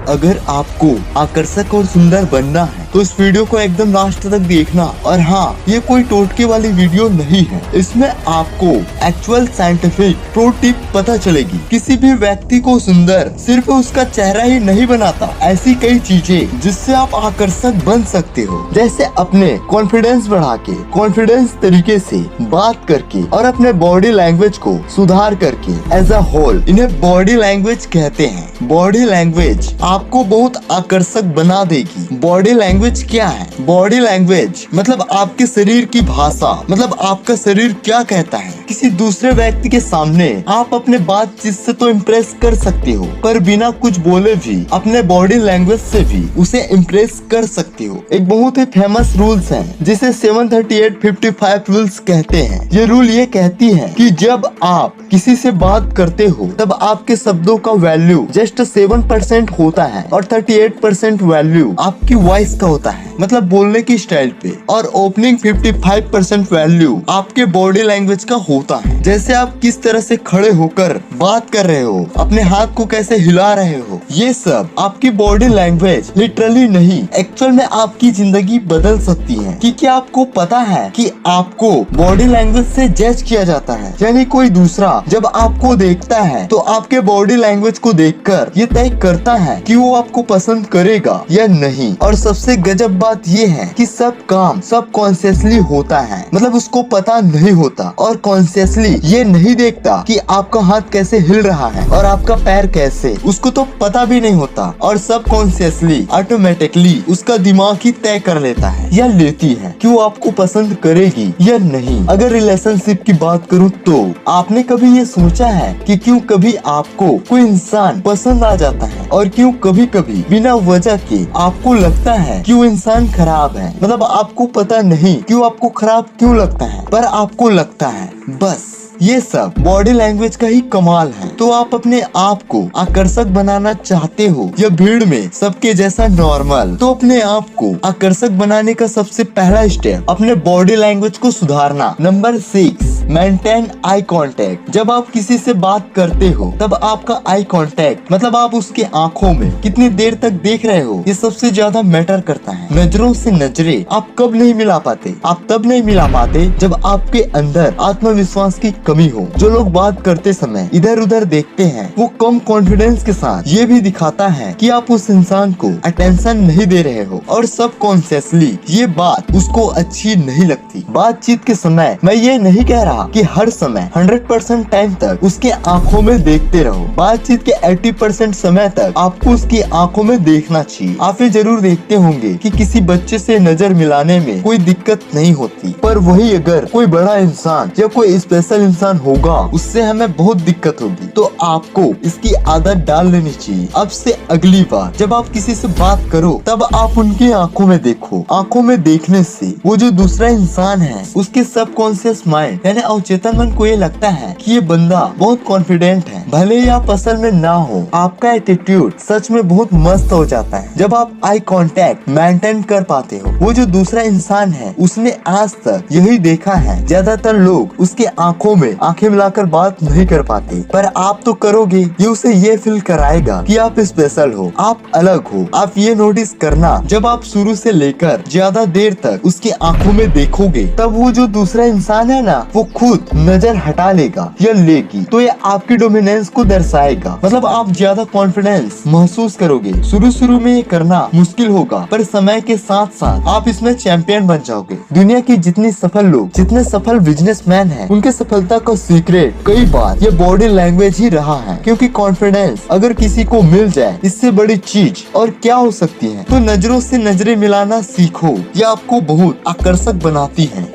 अगर आपको आकर्षक और सुंदर बनना है तो इस वीडियो को एकदम लास्ट तक देखना। और हाँ, ये कोई टोटके वाली वीडियो नहीं है, इसमें आपको एक्चुअल साइंटिफिक प्रो टिप पता चलेगी। किसी भी व्यक्ति को सुंदर सिर्फ उसका चेहरा ही नहीं बनाता, ऐसी कई चीजें जिससे आप आकर्षक बन सकते हो, जैसे अपने कॉन्फिडेंस बढ़ा के, कॉन्फिडेंस तरीके से बात करके और अपने बॉडी लैंग्वेज को सुधार करके। एज अ होल इन्हें बॉडी लैंग्वेज कहते हैं। बॉडी लैंग्वेज आपको बहुत आकर्षक बना देगी। बॉडी लैंग्वेज क्या है? बॉडी लैंग्वेज मतलब आपके शरीर की भाषा, मतलब आपका शरीर क्या कहता है। किसी दूसरे व्यक्ति के सामने आप अपने बातचीत से तो इम्प्रेस कर सकते हो, पर बिना कुछ बोले भी अपने बॉडी लैंग्वेज से भी उसे इम्प्रेस कर सकते हो। एक बहुत ही फेमस रूल्स है जिसे 738-55 रूल्स कहते हैं। ये रूल ये कहती है कि जब आप किसी से बात करते हो तब आपके शब्दों का वैल्यू जस्ट 7% होता है और 38% वैल्यू आपकी वॉइस का होता है, मतलब बोलने की स्टाइल पे, और ओपनिंग 55% वैल्यू आपके बॉडी लैंग्वेज का होता है। जैसे आप किस तरह से खड़े होकर बात कर रहे हो, अपने हाथ को कैसे हिला रहे हो, ये सब आपकी बॉडी लैंग्वेज लिटरली नहीं, एक्चुअल में आपकी जिंदगी बदल सकती है। क्योंकि आपको पता है कि आपको बॉडी लैंग्वेज से जज किया जाता है, यानी कोई दूसरा जब आपको देखता है तो आपके बॉडी लैंग्वेज को देखकर ये तय करता है कि वो आपको पसंद करेगा या नहीं। और सबसे गजब बात ये है कि सब काम सब कॉन्शियसली होता है, मतलब उसको पता नहीं होता और कॉन्शियसली ये नहीं देखता कि आपका हाथ कैसे हिल रहा है और आपका पैर कैसे, उसको तो पता भी नहीं होता। और सब कॉन्शियसली ऑटोमेटिकली उसका दिमाग ही तय कर लेता है या लेती है कि वो आपको पसंद करेगी या नहीं। अगर रिलेशनशिप की बात करूँ तो आपने कभी ये सोचा है कि क्यों कभी आपको कोई इंसान पसंद आ जाता है और क्यों कभी कभी बिना वजह के आपको लगता है कि वो इंसान खराब है। मतलब आपको पता नहीं क्यों आपको खराब क्यों लगता है, पर आपको लगता है। बस ये सब बॉडी लैंग्वेज का ही कमाल है। तो आप अपने आप को आकर्षक बनाना चाहते हो या भीड़ में सबके जैसा नॉर्मल, तो अपने आप को आकर्षक बनाने का सबसे पहला स्टेप अपने बॉडी लैंग्वेज को सुधारना। Number 6, maintain eye contact. जब आप किसी से बात करते हो तब आपका आई कांटेक्ट मतलब आप उसके आंखों में कितनी देर तक देख रहे हो, ये सबसे ज्यादा मैटर करता है। नजरों से नजरें आप कब नहीं मिला पाते? आप तब नहीं मिला पाते जब आपके अंदर आत्मविश्वास की कमी हो। जो लोग बात करते समय इधर उधर देखते हैं वो कम कॉन्फिडेंस के साथ ये भी दिखाता है कि आप उस इंसान को अटेंशन नहीं दे रहे हो और सब कॉन्शियसली ये बात उसको अच्छी नहीं लगती। बातचीत के समय मैं ये नहीं कह रहा कि हर समय 100% टाइम तक उसके आंखों में देखते रहो। बातचीत के 80% समय तक आपको उसकी आंखों में देखना चाहिए। आप ये जरूर देखते होंगे कि किसी बच्चे से नजर मिलाने में कोई दिक्कत नहीं होती, पर वही अगर कोई बड़ा इंसान या कोई स्पेशल इंसान होगा उससे हमें बहुत दिक्कत होगी। तो आपको इसकी आदत डाल लेनी चाहिए। अब से अगली बार जब आप किसी से बात करो तब आप उनकी आंखों में देखो। आंखों में देखने से वो जो दूसरा इंसान है उसके सबकॉन्शियस माइंड यानी अवचेतन मन को ये लगता है कि ये बंदा बहुत कॉन्फिडेंट है, भले ही आप असल में ना हो। आपका एटीट्यूड सच में बहुत मस्त हो जाता है जब आप आई कांटेक्ट मेंटेन कर पाते हो। वो जो दूसरा इंसान है उसने आज तक यही देखा है, ज्यादातर लोग उसके आंखों में आंखें मिलाकर बात नहीं कर पाते, पर आप तो करोगे। ये उसे ये फील कराएगा कि आप स्पेशल हो, आप अलग हो। आप ये नोटिस करना, जब आप शुरू से लेकर ज्यादा देर तक उसकी आंखों में देखोगे तब वो जो दूसरा इंसान है ना वो खुद नजर हटा लेगा या लेगी। तो ये आपकी डोमिनेंस को दर्शाएगा, मतलब आप ज्यादा कॉन्फिडेंस महसूस करोगे। शुरू में ये करना मुश्किल होगा, पर समय के साथ साथ आप इसमें चैंपियन बन जाओगे। दुनिया की जितनी सफल लोग, जितने सफल बिजनेसमैन हैं, उनके सफलता का सीक्रेट कई बार ये बॉडी लैंग्वेज ही रहा है। क्योंकि कॉन्फिडेंस अगर किसी को मिल जाए इससे बड़ी चीज और क्या हो सकती है। तो नजरों से नजरें मिलाना सीखो, ये आपको बहुत आकर्षक बनाती है।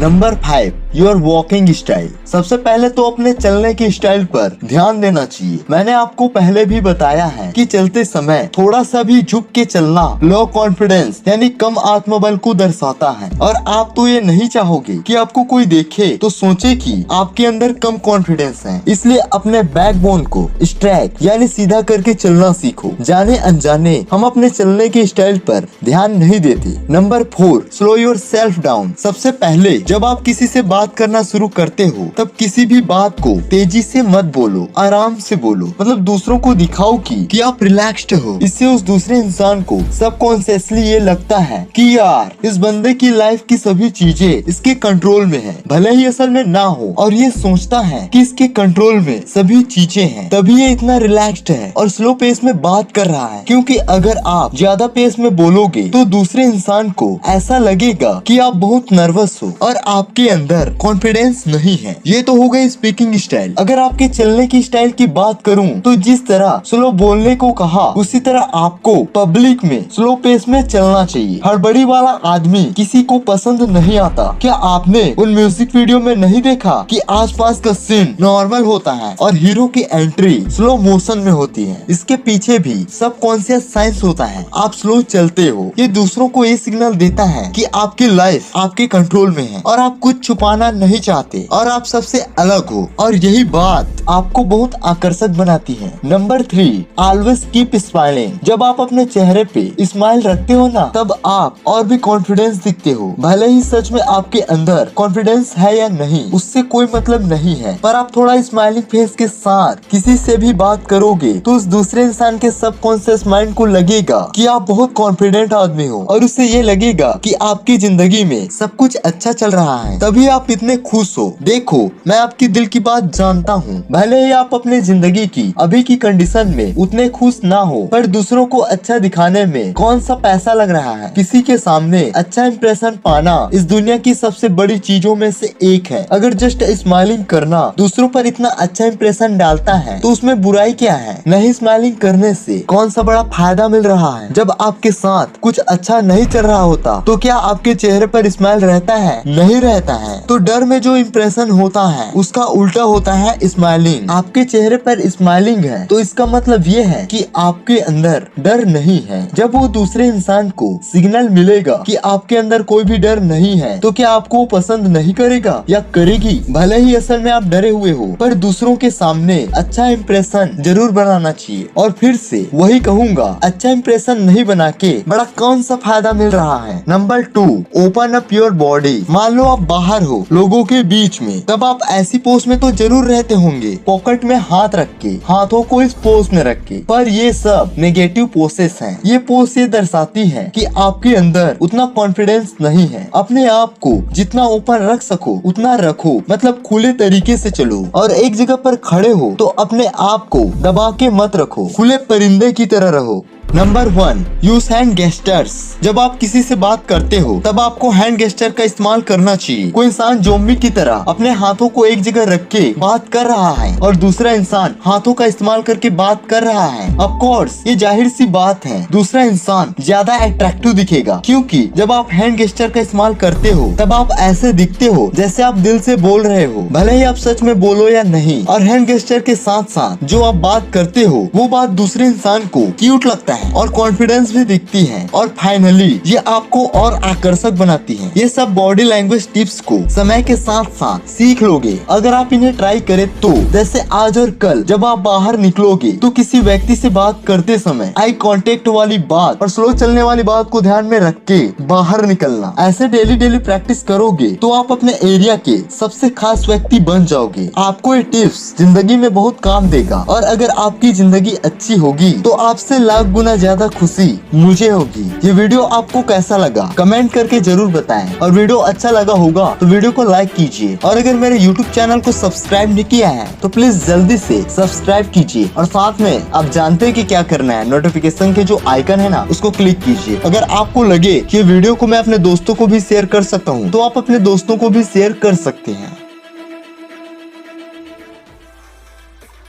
Number 5, your walking style. सबसे पहले तो अपने चलने की स्टाइल पर ध्यान देना चाहिए। मैंने आपको पहले भी बताया है कि चलते समय थोड़ा सा भी झुक के चलना लो कॉन्फिडेंस यानी कम आत्मबल को दर्शाता है। और आप तो ये नहीं चाहोगे कि आपको कोई देखे तो सोचे कि आपके अंदर कम कॉन्फिडेंस है। इसलिए अपने बैकबोन को स्ट्रेट यानी सीधा करके चलना सीखो। जाने अनजाने हम अपने चलने की स्टाइल पर ध्यान नहीं देते। Number 4, slow your self down. सबसे पहले जब आप किसी से बात बात करना शुरू करते हो तब किसी भी बात को तेजी से मत बोलो, आराम से बोलो। मतलब दूसरों को दिखाओ कि आप रिलैक्स्ड हो। इससे उस दूसरे इंसान को सबकॉन्शियसली ये लगता है कि यार इस बंदे की लाइफ की सभी चीजें इसके कंट्रोल में है, भले ही असल में ना हो, और ये सोचता है कि इसके कंट्रोल में सभी चीजें हैं, तभी ये इतना रिलैक्स्ड है और स्लो पेस में बात कर रहा है। क्योंकि अगर आप ज्यादा पेस में बोलोगे तो दूसरे इंसान को ऐसा लगेगा कि आप बहुत नर्वस हो और आपके अंदर कॉन्फिडेंस नहीं है। ये तो हो गई स्पीकिंग स्टाइल। अगर आपके चलने की स्टाइल की बात करूं तो जिस तरह स्लो बोलने को कहा उसी तरह आपको पब्लिक में स्लो पेस में चलना चाहिए। हड़बड़ी वाला आदमी किसी को पसंद नहीं आता। क्या आपने उन म्यूजिक वीडियो में नहीं देखा कि आसपास का सीन नॉर्मल होता है और हीरो की एंट्री स्लो मोशन में होती है? इसके पीछे भी सबकॉन्शियस साइंस होता है। आप स्लो चलते हो, ये दूसरों को ये सिग्नल देता है कि आपकी लाइफ आपके कंट्रोल में है और आप कुछ छुपाना नहीं चाहते और आप सबसे अलग हो, और यही बात आपको बहुत आकर्षक बनाती है। Number 3, always keep smiling. जब आप अपने चेहरे पे स्माइल रखते हो ना, तब आप और भी कॉन्फिडेंस दिखते हो। भले ही सच में आपके अंदर कॉन्फिडेंस है या नहीं, उससे कोई मतलब नहीं है, पर आप थोड़ा स्माइलिंग फेस के साथ किसी से भी बात करोगे तो उस दूसरे इंसान के सबकॉन्शियस माइंड को लगेगा कि आप बहुत कॉन्फिडेंट आदमी हो और उससे ये लगेगा कि आपकी जिंदगी में सब कुछ अच्छा चल रहा है, तभी आप इतने खुश हो। देखो, मैं आपकी दिल की बात जानता हूँ। भले ही आप अपने जिंदगी की अभी की कंडीशन में उतने खुश ना हो, पर दूसरों को अच्छा दिखाने में कौन सा पैसा लग रहा है? किसी के सामने अच्छा इंप्रेशन पाना इस दुनिया की सबसे बड़ी चीजों में से एक है। अगर जस्ट स्माइलिंग करना दूसरों पर इतना अच्छा इंप्रेशन डालता है तो उसमें बुराई क्या है? नहीं, स्माइलिंग करने से कौन सा बड़ा फायदा मिल रहा है? जब आपके साथ कुछ अच्छा नहीं चल रहा होता तो क्या आपके चेहरे पर स्माइल रहता है? नहीं रहता है। तो डर में जो इंप्रेशन होता है उसका उल्टा होता है स्माइलिंग। आपके चेहरे पर स्माइलिंग है तो इसका मतलब ये है कि आपके अंदर डर नहीं है। जब वो दूसरे इंसान को सिग्नल मिलेगा कि आपके अंदर कोई भी डर नहीं है तो क्या आपको पसंद नहीं करेगा या करेगी? भले ही असल में आप डरे हुए हो, पर दूसरों के सामने अच्छा इंप्रेशन जरूर बनाना चाहिए। और फिर से वही कहूँगा, अच्छा इंप्रेशन नहीं बना के बड़ा कौन सा फायदा मिल रहा है? Number 2, open up your body. मान लो आप बाहर हो लोगों के बीच में, तब आप ऐसी पोज में तो जरूर रहते होंगे, पॉकेट में हाथ रख के, हाथों को इस पोज में रख के, पर ये सब नेगेटिव पोसेस हैं। ये पोज ये दर्शाती है कि आपके अंदर उतना कॉन्फिडेंस नहीं है। अपने आप को जितना ओपन रख सको उतना रखो, मतलब खुले तरीके से चलो। और एक जगह पर खड़े हो तो अपने आप को दबा के मत रखो, खुले परिंदे की तरह रहो। Number 1, use hand gestures. जब आप किसी से बात करते हो तब आपको हैंड गेस्टर का इस्तेमाल करना चाहिए। कोई इंसान ज़ॉम्बी की तरह अपने हाथों को एक जगह रख के बात कर रहा है और दूसरा इंसान हाथों का इस्तेमाल करके बात कर रहा है। ऑफ कोर्स ये जाहिर सी बात है, दूसरा इंसान ज्यादा अट्रैक्टिव दिखेगा, क्योंकि जब आप हैंड गेस्टर का इस्तेमाल करते हो तब आप ऐसे दिखते हो जैसे आप दिल से बोल रहे हो, भले ही आप सच में बोलो या नहीं। और हैंड गेस्टर के साथ साथ जो आप बात करते हो वो बात दूसरे इंसान को क्यूट लगता है और कॉन्फिडेंस भी दिखती है। और फाइनली ये आपको और आकर्षक बनाती है। ये सब बॉडी लैंग्वेज टिप्स को समय के साथ साथ सीख लोगे अगर आप इन्हें ट्राई करें तो। जैसे आज और कल जब आप बाहर निकलोगे तो किसी व्यक्ति से बात करते समय आई कांटेक्ट वाली बात और स्लो चलने वाली बात को ध्यान में रख के बाहर निकलना। ऐसे डेली प्रैक्टिस करोगे तो आप अपने एरिया के सबसे खास व्यक्ति बन जाओगे। आपको ये टिप्स जिंदगी में बहुत काम देगा और अगर आपकी जिंदगी अच्छी होगी तो आपसे लाख गुना ज्यादा खुशी मुझे होगी। ये वीडियो आपको कैसा लगा कमेंट करके जरूर बताएं, और वीडियो अच्छा लगा होगा तो वीडियो को लाइक कीजिए। और अगर मेरे YouTube चैनल को सब्सक्राइब नहीं किया है तो प्लीज जल्दी से सब्सक्राइब कीजिए। और साथ में आप जानते हैं कि क्या करना है, नोटिफिकेशन के जो आइकन है ना उसको क्लिक कीजिए। अगर आपको लगे कि वीडियो को मैं अपने दोस्तों को भी शेयर कर सकता हूँ तो आप अपने दोस्तों को भी शेयर कर सकते हैं।